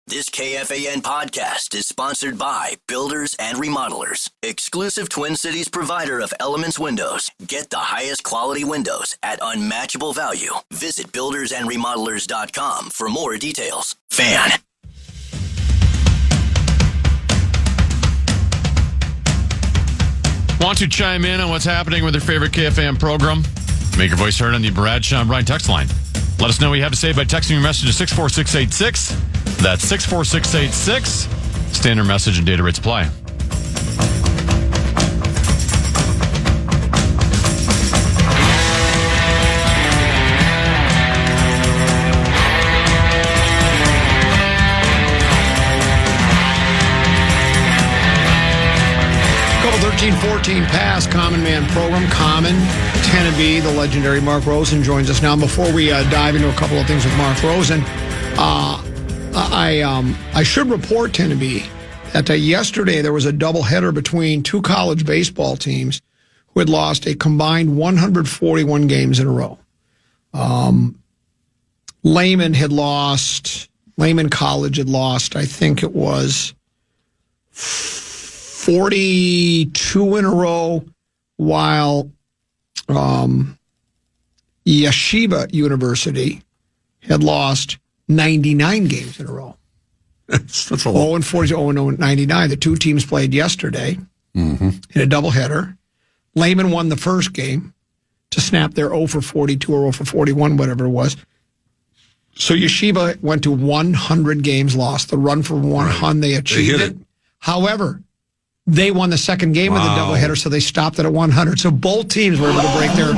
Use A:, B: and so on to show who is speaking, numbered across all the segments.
A: This KFAN podcast is sponsored by Builders and Remodelers, exclusive Twin Cities provider of Elements Windows. Get the highest quality windows at unmatchable value. Visit buildersandremodelers.com for more details. Fan.
B: Want to chime in on what's happening with your favorite KFAN program? Make your voice heard on the Bradshaw and Bryan text line. Let us know what you have to say by texting your message to 64686. That's 64686. Standard message and data rates apply.
C: Couple 13-14 pass, Common Man program. Common, Tennessee, the legendary Mark Rosen joins us now. Before we dive into a couple of things with Mark Rosen, I should report, Tennessee, that yesterday there was a doubleheader between two college baseball teams who had lost a combined 141 games in a row. Lehman College had lost, I think it was 42 in a row, while Yeshiva University had lost 99 games in a row.
D: That's a lot.
C: 0-40, 0-99. The two teams played yesterday in a doubleheader. Lehman won the first game to snap their 0-42 or 0-41, whatever it was. So Yeshiva went to 100 games lost. The run for 100, they achieved it. However, they won the second game of the doubleheader, so they stopped it at 100. So both teams were able to break their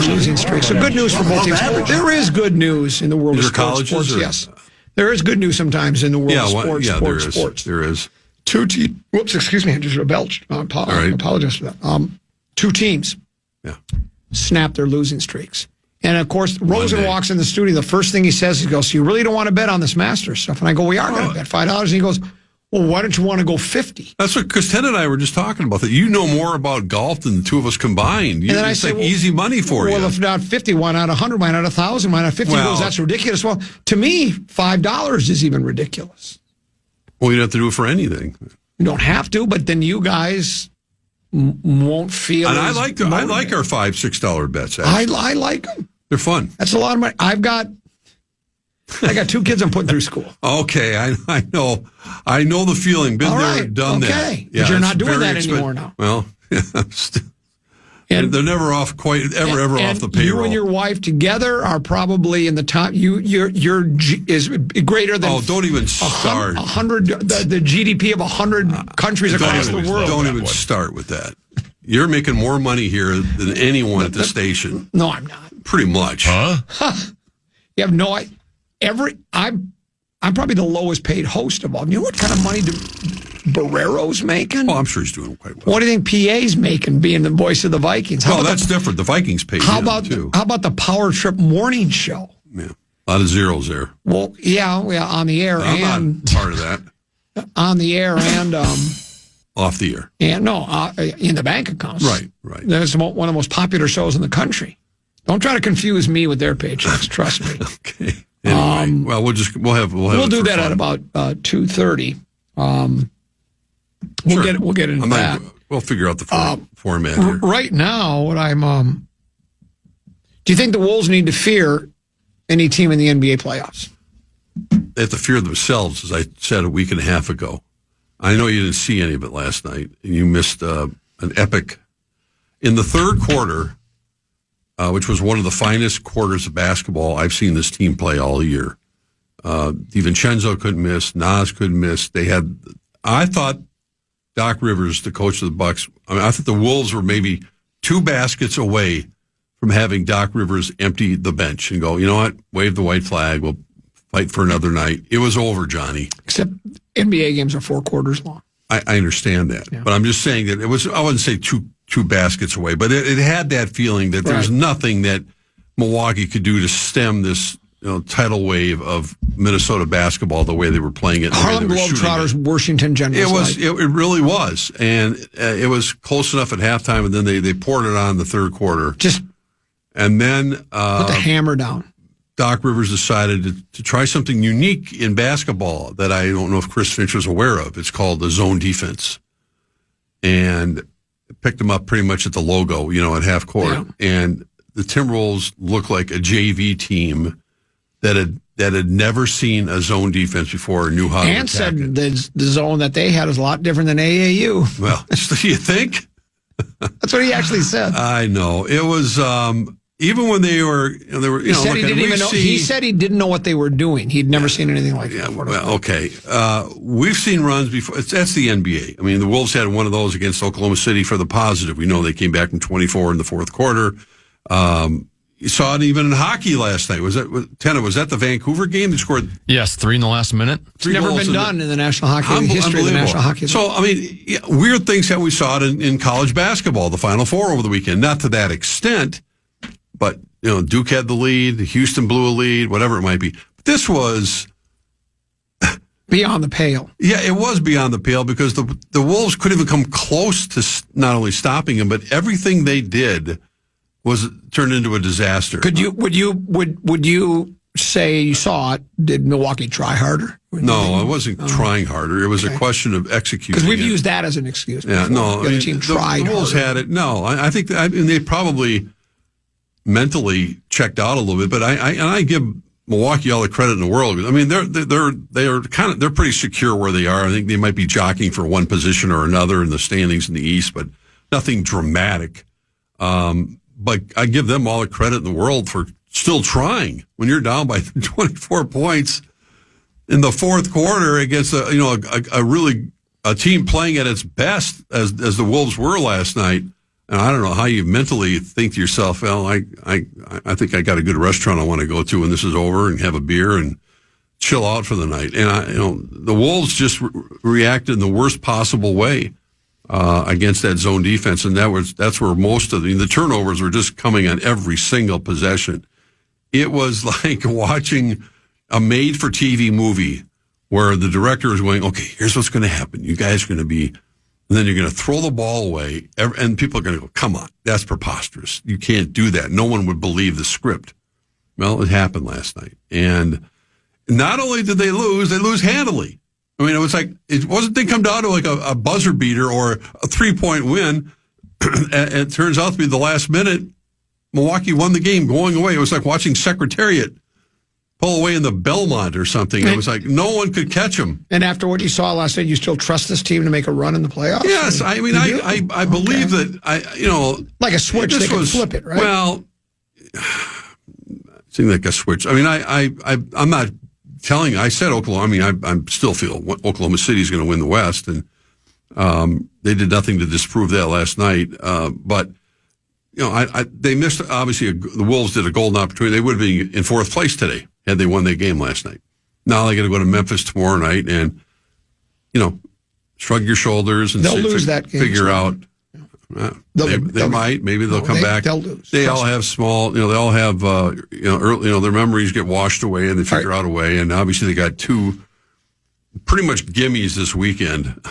C: losing streak. So good news for both teams. There is good news in the world of sports. Yes. There is good news sometimes in the world of sports.
D: There is.
C: Whoops, excuse me, I just belched. I apologize for that. Two teams snapped their losing streaks. And, of course, Rosen walks in the studio. The first thing he says, he goes, so you really don't want to bet on this Masters stuff? And I go, we are going to bet $5. And he goes, well, why don't you want to go 50?
D: That's what, because Ted and I were just talking about that. You know more about golf than the two of us combined.
C: And then I say,
D: easy money for you.
C: Well, if not 50, why not 100? Why not 1,000? Why not 50? He goes, that's ridiculous. Well, to me, $5 is even ridiculous.
D: Well, you don't have to do it for anything.
C: You don't have to, but then you guys won't feel.
D: And I like our $5, $6 bets.
C: I like them.
D: They're fun.
C: That's a lot of money. I got two kids I'm putting through school.
D: Okay, I know the feeling. Been there, done that.
C: Okay, but you're not doing that anymore now.
D: Well, and they're never off ever off the payroll.
C: You and your wife together are probably in the top. Your is greater than.
D: Oh, don't even start.
C: 100 the GDP of 100 countries across the world.
D: Don't even start with that. You're making more money here than anyone at the station.
C: No, I'm not.
D: Pretty much.
B: Huh?
C: You have no idea. I'm probably the lowest paid host of all. You know what kind of money Barrero's making?
D: Oh, I'm sure he's doing quite well.
C: What do you think PA's making, being the voice of the Vikings?
D: That's different. The Vikings pay
C: How about the Power Trip morning show?
D: Yeah, a lot of zeros there.
C: Well, yeah, on the air
D: I'm not part of that.
C: On the air and
D: off the air.
C: And no, in the bank accounts.
D: Right.
C: That's one of the most popular shows in the country. Don't try to confuse me with their paychecks. Trust me.
D: Okay. Anyway, well, we'll do
C: that at about 2:30. We'll get into that.
D: We'll figure out the format here.
C: Right now, what I'm. Do you think the Wolves need to fear any team in the NBA playoffs?
D: They have to fear themselves, as I said a week and a half ago. I know you didn't see any of it last night, and you missed an epic in the third quarter. Which was one of the finest quarters of basketball I've seen this team play all year. DiVincenzo couldn't miss. Nas couldn't miss. I thought Doc Rivers, the coach of the Bucks, I thought the Wolves were maybe 2 baskets away from having Doc Rivers empty the bench and go, you know what, wave the white flag. We'll fight for another night. It was over, Johnny.
C: Except NBA games are 4 quarters long.
D: I understand that. Yeah. But I'm just saying that it was, I wouldn't say two baskets away, but it had that feeling that there's nothing that Milwaukee could do to stem this tidal wave of Minnesota basketball the way they were playing it.
C: Harlem Globetrotters, Washington Generals.
D: It really was. And it was close enough at halftime, and then they poured it on in the third quarter.
C: And then put the hammer down.
D: Doc Rivers decided to try something unique in basketball that I don't know if Chris Finch was aware of. It's called the zone defense. And picked them up pretty much at the logo, at half court. Yeah. And the Timberwolves looked like a JV team that had never seen a zone defense before or knew how to attack
C: said
D: it.
C: The zone that they had is a lot different than AAU.
D: Well, do you think?
C: That's what he actually said.
D: I know. It was even when they were
C: he said he didn't even know. He said he didn't know what they were doing. He'd never seen anything like that before.
D: Well, okay. We've seen runs before. That's the NBA. I mean, the Wolves had one of those against Oklahoma City for the positive. We know they came back from 24 in the fourth quarter. You saw it even in hockey last night. Was that the Vancouver game? They scored.
B: Yes, 3 in the last minute.
C: It's never been done in the National Hockey history of the National Hockey League.
D: So, I mean, weird things that we saw it in college basketball, the Final Four over the weekend. Not to that extent, but Duke had the lead, Houston blew a lead, whatever it might be. But this was
C: beyond the pale.
D: Yeah, it was beyond the pale because the Wolves couldn't even come close to not only stopping him, but everything they did was turned into a disaster.
C: Would you say you saw it? Did Milwaukee try harder?
D: No, I wasn't trying harder. It was a question of executing.
C: Because we've used that as an excuse.
D: Yeah, no,
C: the other team tried.
D: The Wolves had it. No, I think they probably mentally checked out a little bit. But I give Milwaukee all the credit in the world. I mean, they're pretty secure where they are. I think they might be jockeying for one position or another in the standings in the East, but nothing dramatic. But I give them all the credit in the world for still trying when you're down by 24 points in the fourth quarter against a team playing at its best as the Wolves were last night. And I don't know how you mentally think to yourself, well, I think I got a good restaurant I want to go to when this is over and have a beer and chill out for the night. And the Wolves just reacted in the worst possible way against that zone defense, and that's where most of the turnovers were just coming on every single possession. It was like watching a made-for-TV movie where the director is going, okay, here's what's going to happen. You guys are going to be, and then you're going to throw the ball away, and people are going to go, come on, that's preposterous. You can't do that. No one would believe the script. Well, it happened last night. And not only did they lose handily. I mean, they come down to like a buzzer beater or a 3-point win. It turns out to be the last minute. Milwaukee won the game going away. It was like watching Secretariat pull away in the Belmont or something. It was like no one could catch them.
C: And after what you saw last night, you still trust this team to make a run in the playoffs?
D: Yes. I mean, I believe that,
C: like a switch, they can flip it, right?
D: Well, it seemed like a switch. I mean, I'm not telling you, I said Oklahoma. I mean, I still feel Oklahoma City is going to win the West, and they did nothing to disprove that last night. But they missed. Obviously, the Wolves did a golden opportunity. They would have been in fourth place today had they won their game last night. Now they got to go to Memphis tomorrow night, and shrug your shoulders and
C: they'll lose that game.
D: Figure out. They might. Maybe they'll come back.
C: They'll lose.
D: They all have small. They all have. Their memories get washed away, and they figure out a way. And obviously, they got two pretty much gimmies this weekend.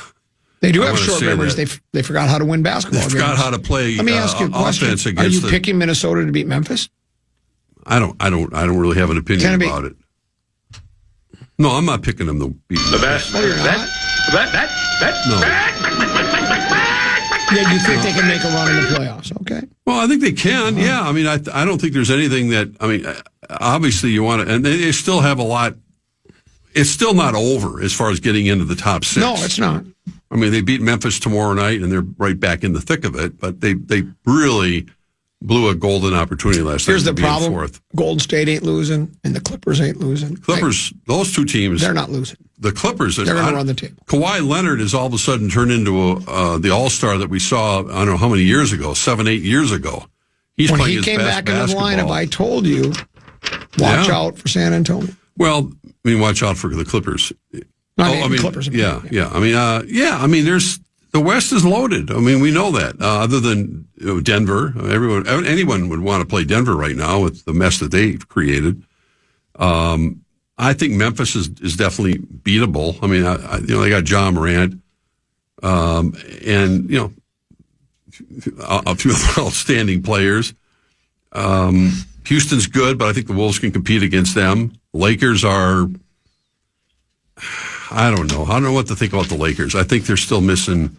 C: They do have short memories. They forgot how to win basketball.
D: They forgot how to play.
C: Let me ask you a question: are you picking Minnesota to beat Memphis?
D: I don't really have an opinion about it. No, I'm not picking them to beat
E: the best.
C: No, you're not.
D: No.
C: Yeah, you think they can make a run in the playoffs? Okay.
D: Well, I think they can. Yeah. I mean, I don't think there's anything that. I mean, obviously you want to, and they still have a lot. It's still not over as far as getting into the top 6.
C: No, it's not.
D: I mean, they beat Memphis tomorrow night, and they're right back in the thick of it. But they really blew a golden opportunity last night.
C: Here's the problem:
D: fourth.
C: Golden State ain't losing, and the Clippers ain't losing.
D: Clippers, those two teams,
C: they're not losing.
D: The Clippers,
C: they're going to run the table.
D: Kawhi Leonard has all of a sudden turned into the All-Star that we saw. I don't know how many years ago, 7-8 years ago.
C: When he came back into the lineup, I told you, watch out for San Antonio.
D: Well, I mean, watch out for the Clippers.
C: Clippers.
D: Yeah. I mean, the West is loaded. I mean, we know that. Other than Denver, anyone would want to play Denver right now with the mess that they've created. I think Memphis is definitely beatable. I mean, they got John Morant, and a few other outstanding players. Houston's good, but I think the Wolves can compete against them. Lakers are, I don't know. I don't know what to think about the Lakers. I think they're still missing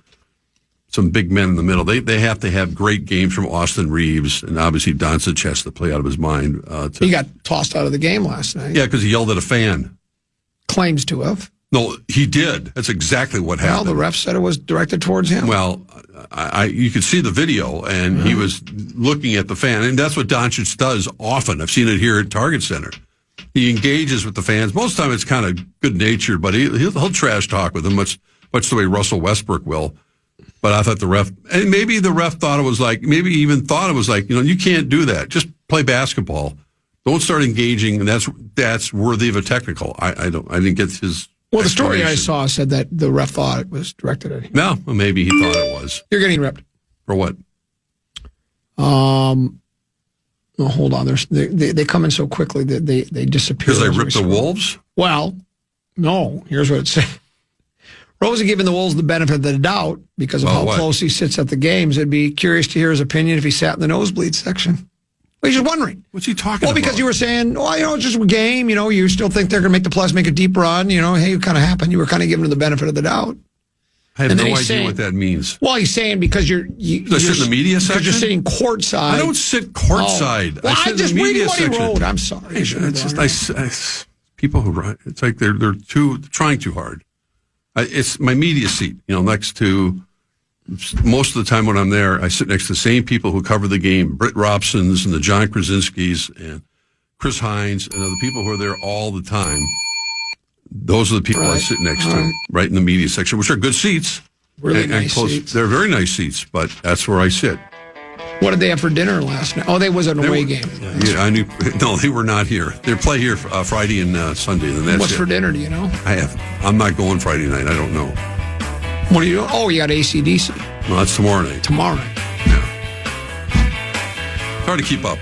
D: some big men in the middle. They have to have great games from Austin Reeves, and obviously Doncic has to play out of his mind.
C: He got tossed out of the game last night.
D: Yeah, because he yelled at a fan.
C: Claims to have.
D: No, he did. That's exactly what happened.
C: Well, the ref said it was directed towards him.
D: Well, you could see the video, and he was looking at the fan, and that's what Doncic does often. I've seen it here at Target Center. He engages with the fans. Most of the time, it's kind of good-natured, but he'll trash talk with them, much the way Russell Westbrook will. But I thought the ref, and maybe the ref thought it was like, maybe he even thought it was like, you can't do that. Just play basketball. Don't start engaging, and that's worthy of a technical. I didn't get his.
C: Well, the story I saw said that the ref thought it was directed at him.
D: No, well, maybe he thought it was.
C: You're getting ripped.
D: For what?
C: No, hold on. They come in so quickly that they disappear.
D: Because they ripped the Wolves?
C: Well, no. Here's what it said. Rosen giving the Wolves the benefit of the doubt because of how close he sits at the games. I'd be curious to hear his opinion if he sat in the nosebleed section. Well, he's just wondering.
D: What's he talking about?
C: Well, because you were saying, it's just a game. You still think they're going to make the playoffs, make a deep run. Hey, it kind of happened. You were kind of giving him the benefit of the doubt.
D: I have no idea what that means.
C: Well, he's saying because you're
D: sit in the media section?
C: Because you're sitting courtside.
D: I don't sit courtside.
C: Well,
D: I
C: I'm just reading what he wrote. I'm sorry.
D: It's just people who write. It's like they're trying too hard. It's my media seat, next to. Most of the time when I'm there, I sit next to the same people who cover the game, Britt Robsons and the John Krasinskis and Chris Hines and other people who are there all the time. Those are the people I sit next to, right in the media section, which are good seats.
C: Really nice seats.
D: They're very nice seats, but that's where I sit.
C: What did they have for dinner last night? Oh, they was an away game.
D: Yeah, I knew. No, they were not here. They play here Friday and Sunday, and that's
C: What's for dinner? Do you know?
D: I'm not going Friday night. I don't know.
C: What are you doing? Oh, you got AC/DC.
D: No, that's tomorrow night.
C: Tomorrow night.
D: Yeah. It's hard to keep up.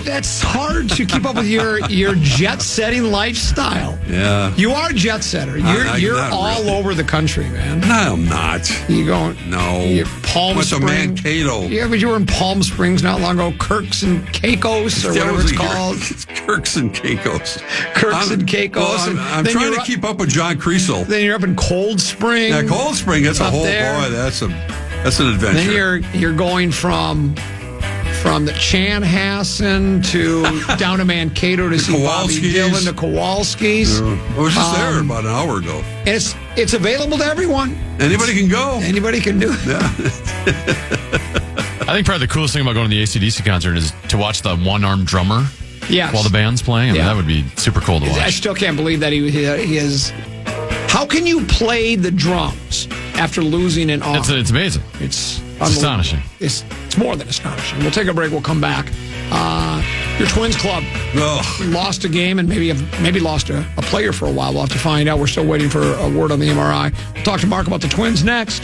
C: That's hard to keep up with your jet-setting lifestyle.
D: Yeah.
C: You are a jet-setter. You're all really over the country, man.
D: No, I'm not.
C: You going?
D: No.
C: You're Palm Springs.
D: What's a Mankato?
C: Yeah, but you were in Palm Springs not long ago. Kirks and Caicos, or whatever it's called.
D: Kirks and Caicos.
C: Kirks and Caicos.
D: Well, I'm trying to keep up with John Creasel.
C: Then you're up in Cold Spring.
D: Yeah, Cold Spring. That's a whole
C: there.
D: Boy. That's an adventure.
C: Then you're going from the Chanhassen to down to Mankato to see Bobby Dylan, to Kowalski's.
D: I was just there about an hour ago.
C: And it's available to everyone.
D: Anybody can go.
C: Anybody can do it.
D: Yeah.
B: I think probably the coolest thing about going to the AC/DC concert is to watch the one-armed drummer while the band's playing. I mean, that would be super cool to watch.
C: I still can't believe that he is. How can you play the drums after losing an arm?
B: It's amazing.
C: It's
B: astonishing.
C: It's more than astonishing. We'll take a break. We'll come back. Your Twins club lost a game and maybe lost a player for a while. We'll have to find out. We're still waiting for a word on the MRI. We'll talk to Mark about the Twins next.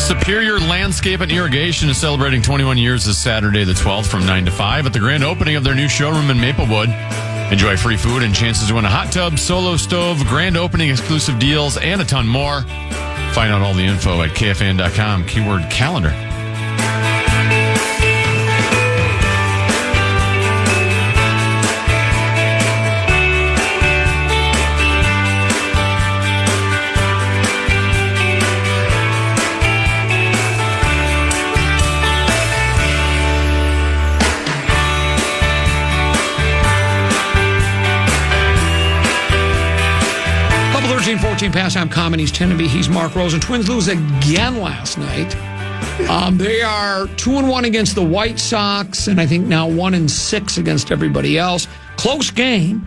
B: Superior Landscape and Irrigation is celebrating 21 years this Saturday, the 12th, from 9 to 5 at the grand opening of their new showroom in Maplewood. Enjoy free food and chances to win a hot tub, solo stove, grand opening exclusive deals, and a ton more. Find out all the info at KFAN.com, keyword calendar.
C: Couple 13-14 pastime comedies tend to be he's Mark Rosen. Twins lose again last night. They are 2-1 against the White Sox, and I think now 1-6 against everybody else. Close game.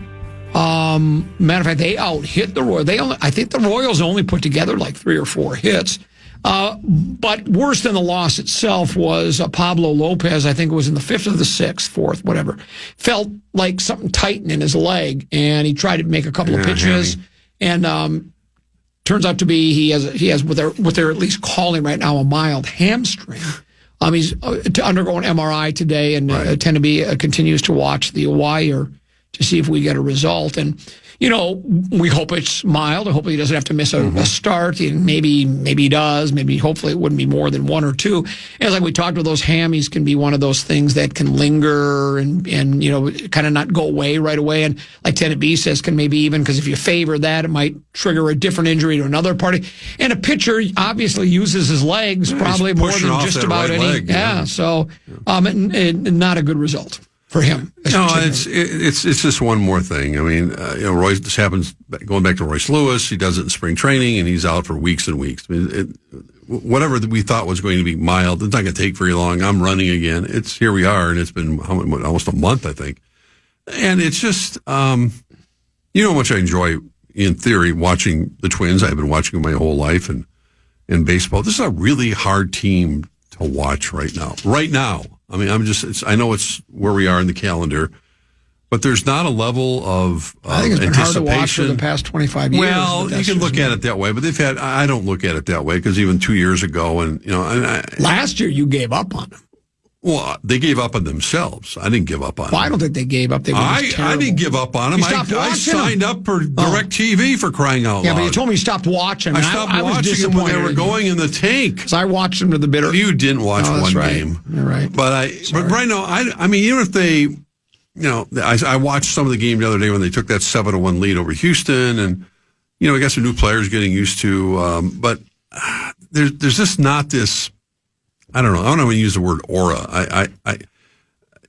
C: Matter of fact, they out-hit the Royals. I think the Royals only put together like 3 or 4 hits. But worse than the loss itself was Pablo Lopez. I think it was in the 5th or the 6th, 4th, whatever. Felt like something tightened in his leg, and he tried to make a couple of pitches. And turns out to be he has what they're at least calling right now a mild hamstring. He's to undergo an MRI today, and continues to watch the wire to see if we get a result. And we hope it's mild. Hopefully he doesn't have to miss a start. And maybe he does. Hopefully it wouldn't be more than one or two. And like we talked about, those hammies can be one of those things that can linger and kind of not go away right away. And like Tenant B says, can maybe even, because if you favor that, it might trigger a different injury to another party. And a pitcher obviously uses his legs probably more than just about any.
D: Leg,
C: so not a good result for him.
D: No, it's just one more thing. I mean, Royce, this happens going back to Royce Lewis. He does it in spring training, and he's out for weeks and weeks. I mean, whatever we thought was going to be mild, it's not going to take very long. I'm running again. Here we are, and it's been almost a month, I think. And it's just, how much I enjoy, in theory, watching the Twins. I've been watching them my whole life, and in baseball, this is a really hard team to watch right now. Right now. I mean, I know it's where we are in the calendar, but there's not a level of
C: I think it's been hard to watch for the past 25 years.
D: Well, you can look at it that way, but I don't look at it that way, because even 2 years ago,
C: last year you gave up on them.
D: Well, they gave up on themselves. I didn't give up on them.
C: I don't think they gave up. They were just terrible.
D: I didn't give up on them. I signed up for DirecTV for crying out loud.
C: Yeah, but you told me you stopped watching.
D: I stopped watching them when they were going in the tank.
C: Because I watched them to the bitter.
D: You didn't watch one game.
C: You're right.
D: But right now, I mean, even if they, I watched some of the game the other day when they took that 7-1 lead over Houston, and we got some new players getting used to. But there's just not this. I don't know. I don't want to use the word aura.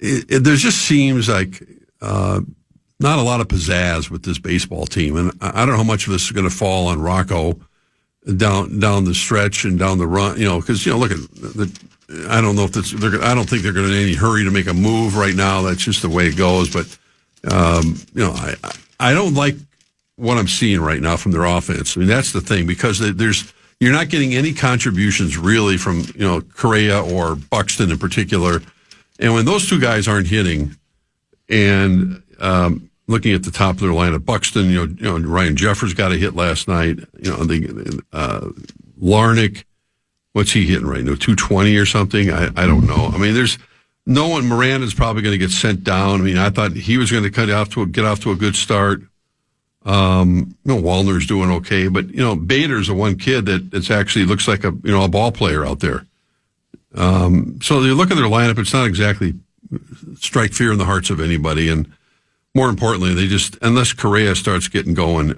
D: There just seems like not a lot of pizzazz with this baseball team, and I don't know how much of this is going to fall on Rocco down the stretch and down the run. Because look at I don't know if I don't think they're going to in any hurry to make a move right now. That's just the way it goes. But I don't like what I'm seeing right now from their offense. I mean, that's the thing, because you're not getting any contributions really from, Correa or Buxton in particular. And when those two guys aren't hitting, and looking at the top of their lineup, Buxton, Ryan Jeffers got a hit last night. Larnick, what's he hitting right now? 220 or something? I don't know. I mean, there's no one. Miranda's probably going to get sent down. I mean, I thought he was going to get off to a good start. Wallner's doing okay, but Bader's the one kid that's actually looks like a ball player out there. So you look at their lineup; it's not exactly strike fear in the hearts of anybody. And more importantly, they just, unless Correa starts getting going,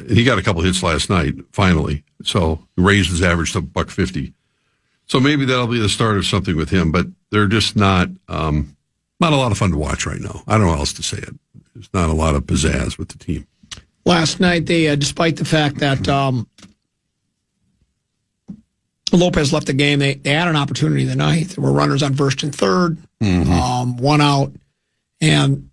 D: he got a couple hits last night finally, so he raised his average to $150. So maybe that'll be the start of something with him. But they're just not a lot of fun to watch right now. I don't know how else to say it. There's not a lot of pizzazz with the team.
C: Last night, they, despite the fact that Lopez left the game, they had an opportunity in the ninth. There were runners on first and third, one out, and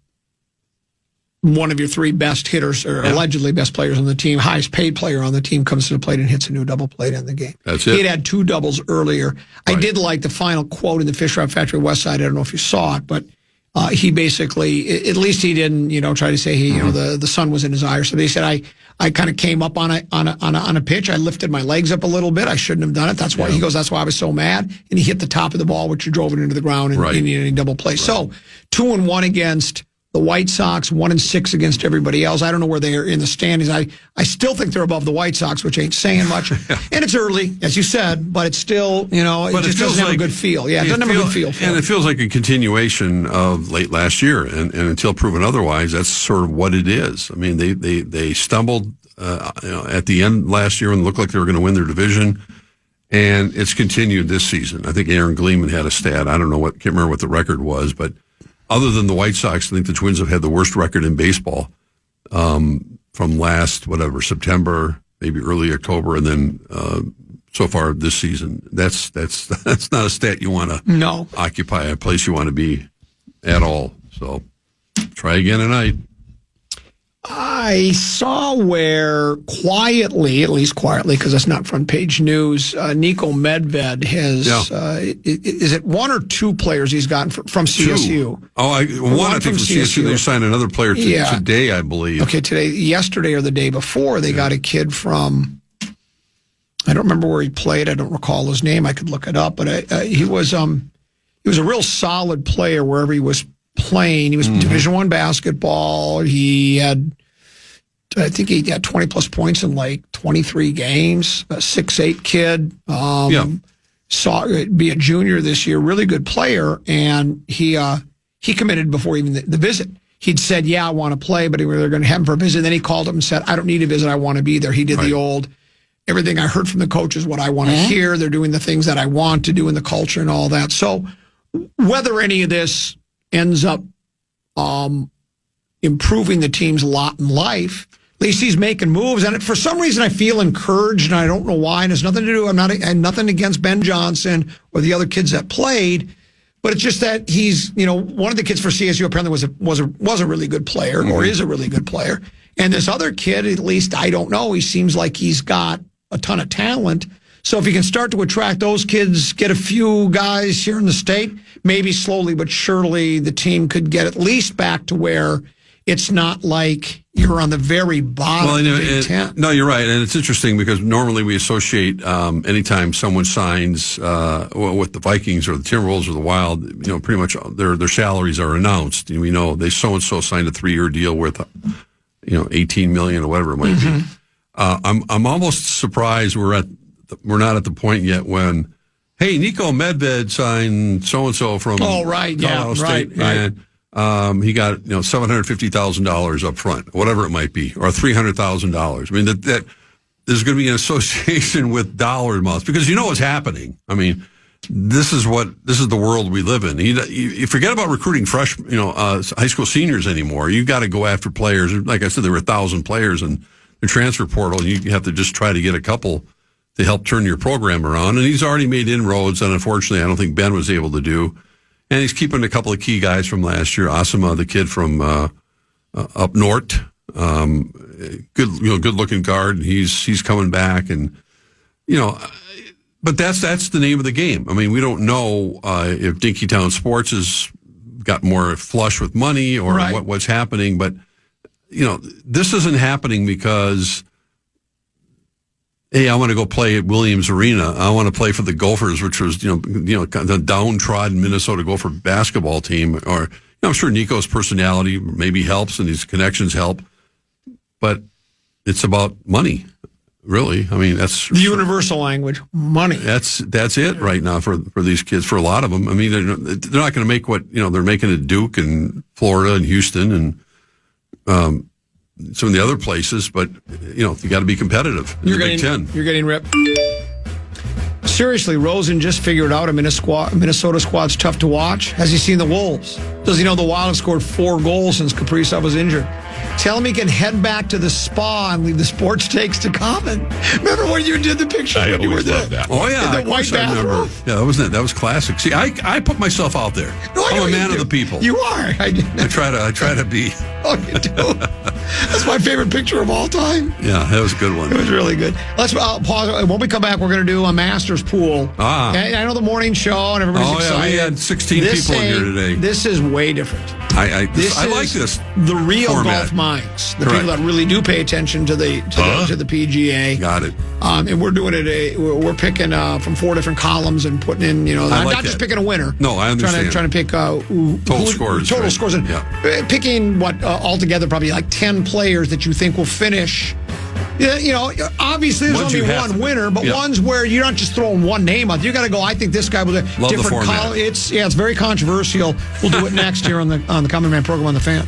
C: one of your three best hitters, or allegedly best players on the team, highest paid player on the team, comes to the plate and hits a new double plate in the game.
D: That's it.
C: He had two doubles earlier.
D: Right. I
C: did like the final quote in the Fish Rod Factory West Side. I don't know if you saw it, but he basically, at least he didn't, try to say the sun was in his eye or something. He said, I kind of came up on a pitch. I lifted my legs up a little bit. I shouldn't have done it. That's why he goes. That's why I was so mad. And he hit the top of the ball, which drove it into the ground and in double play. Right. So 2-1 against the White Sox, 1-6 against everybody else. I don't know where they are in the standings. I still think they're above the White Sox, which ain't saying much. And it's early, as you said, but it's still, it just doesn't have a good feel. Yeah, it doesn't have a good feel for
D: and it feels like a continuation of late last year. And until proven otherwise, that's sort of what it is. I mean, they stumbled at the end last year and looked like they were going to win their division. And it's continued this season. I think Aaron Gleeman had a stat. I don't know can't remember what the record was, but other than the White Sox, I think the Twins have had the worst record in baseball from last, September, maybe early October, and then so far this season. That's not a stat you want to occupy a place you want to be at all. So try again tonight.
C: I saw where quietly, at least quietly, because it's not front page news, Nico Medved has, is it one or two players he's gotten from CSU?
D: Two. Oh, one I think from CSU. They signed another player today, I believe.
C: Okay, yesterday or the day before, they got a kid from, I don't remember where he played. I don't recall his name. I could look it up, but he was a real solid player wherever he was playing. He was Division I basketball. He had, I think he got 20-plus points in like 23 games, a 6'8" kid. Saw be a junior this year, really good player, and he committed before even the visit. He'd said, yeah, I want to play, but they're going to have him for a visit. Then he called up and said, I don't need a visit, I want to be there. He did the old, everything I heard from the coach is what I want to hear. They're doing the things that I want to do in the culture and all that. So whether any of this ends up improving the team's lot in life, at least he's making moves. And for some reason, I feel encouraged, and I don't know why. And it's nothing to do, and nothing against Ben Johnson or the other kids that played. But it's just that he's, one of the kids for CSU apparently was a really good player, or is a really good player. And this other kid, at least I don't know, he seems like he's got a ton of talent. So if he can start to attract those kids, get a few guys here in the state, maybe slowly but surely the team could get at least back to where it's not like you're on the very bottom of the Big Ten.
D: No, you're right. And it's interesting because normally we associate anytime someone signs with the Vikings or the Timberwolves or the Wild, pretty much their salaries are announced. And we know they so-and-so signed a 3-year deal worth, $18 million or whatever it might be. I'm almost surprised we're not at the point yet when, hey, Nico Medved signed so-and-so from Colorado State.
C: Right.
D: And he got $750,000 up front, whatever it might be, or $300,000. I mean that there's going to be an association with dollar amounts because you know what's happening. I mean, this is the world we live in. You forget about recruiting high school seniors anymore. You got to go after players. Like I said, there were 1,000 players in the transfer portal. You have to just try to get a couple to help turn your program around. And he's already made inroads, and unfortunately, I don't think Ben was able to do. And he's keeping a couple of key guys from last year. Asama, the kid from up north, good looking guard. He's coming back, and but that's the name of the game. I mean, we don't know if Dinkytown Sports has got more flush with money or what's happening, but this isn't happening because, hey, I want to go play at Williams Arena. I want to play for the Gophers, which was, the downtrodden Minnesota Gopher basketball team. Or, I'm sure Nico's personality maybe helps and his connections help, but it's about money, really. I mean, that's
C: the universal language, money.
D: That's it right now for these kids, for a lot of them. I mean, they're not going to make what, they're making at Duke and Florida and Houston and, some of the other places, but you got to be competitive in the Big Ten.
C: You're getting ripped. Seriously, Rosen just figured out a Minnesota squad's tough to watch. Has he seen the Wolves? Does he know the Wild have scored 4 goals since Kaprizov was injured? Tell him he can head back to the spa and leave the sports takes to Common. Remember when you did the picture?
B: I always loved that.
D: Oh, yeah.
C: In the white bathroom?
D: Yeah, that was classic. See, I put myself out there.
C: No,
D: I'm a man of the people.
C: You are.
D: I try to be.
C: Oh, you do? That's my favorite picture of all time.
D: Yeah, that was a good one.
C: It was really good. Let's pause. When we come back, we're going to do a Masters pool. I know the morning show and everybody's excited.
D: We had 16 people in here today.
C: This is way different.
D: I like this.
C: The real
D: format.
C: golf minds, the people that really do pay attention to the PGA.
D: Got it.
C: And we're doing it. We're picking from 4 different columns and putting in. Not just picking a winner.
D: No, I understand.
C: Trying to pick total scores, and picking altogether probably like 10 players that you think will finish. Obviously there's only one winner, but ones where you're not just throwing one name out. You got to go, I think this guy was a different column. It's very controversial. We'll do it next year on the Common Man program on the Fan.